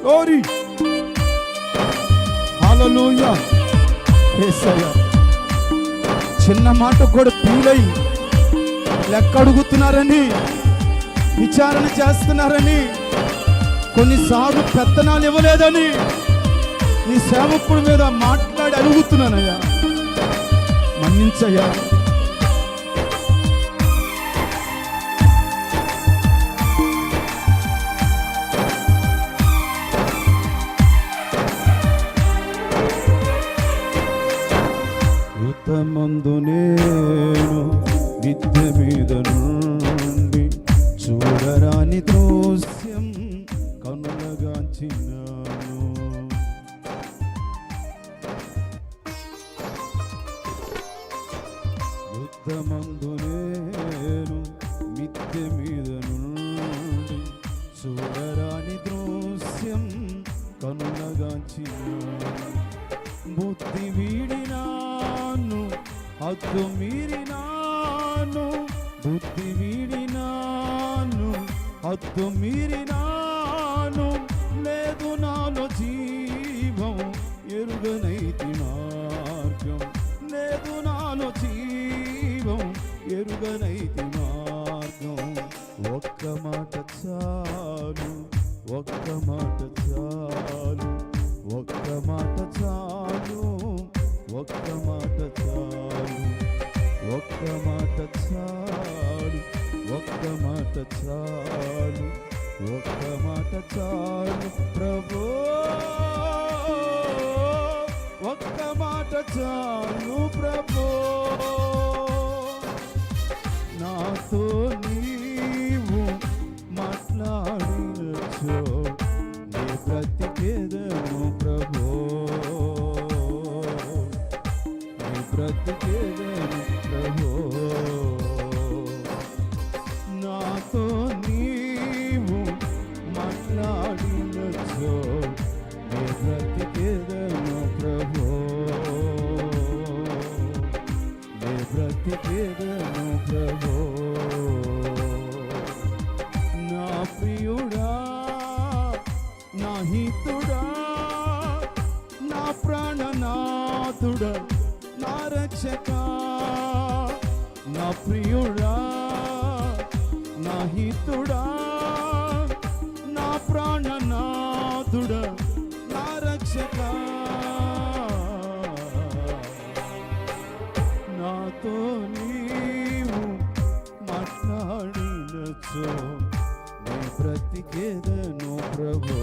Glory, హల్లెలూయా. యేసయ్యా, చిన్న మాట కూడా ఫీలై లెక్క అడుగుతున్నారని, విచారణ చేస్తున్నారని, కొన్నిసార్లు పెత్తనాలు ఇవ్వలేదని నీ సేవకుడి మీద మాట్లాడి అడుగుతున్నానయ్యా, మన్నించయ్యా. యుద్ధమందు నేను మిద్దె మీద నుండి చూడరాని దృశ్యం కనులగాంచినాను. యుద్ధమందు నేను మిద్దె మీద నుండి చూడరాని దృశ్యం కనులగాంచినాను. బుద్ధి వీడినాను, హద్దు మీరినాను, బుద్ధి వీడినాను, హద్దు మీరినాను. లేదు నాలో జీవం, ఎరుగనైతి మార్గం. లేదు నాలో జీవం, ఎరుగనైతి మార్గం. ఒక్క మాట చాలు, ఒక్క మాట చాలు, ఒక్క మాట చాలు, ఒక్క మాట చాలు, ఒక్క మాట చాలు, ఒక్క మాట చాలు, ఒక్క మాట చాలు ప్రభు, ఒక్క మాట చాలు ప్రభు. నాతో నీవు మాట్లాడినచో నీ బ్రతికేదను ప్రభు, నీ బ్రతికేదను ప్రభు. నాతో నీవు మాట్లాడినచో నీ బ్రతికేదను ప్రభు, నీ బ్రతికేదను ప్రభు. నా ప్రియుడా, నా హితుడా, నా ప్రాణనాథుడా, నా రక్షక. నా ప్రియుడా, నా హితుడా, నా ప్రాణనాథుడా, నా రక్షక. నాతో నీవు మాట్లాడినచో నీ బ్రతికేదను ప్రభు.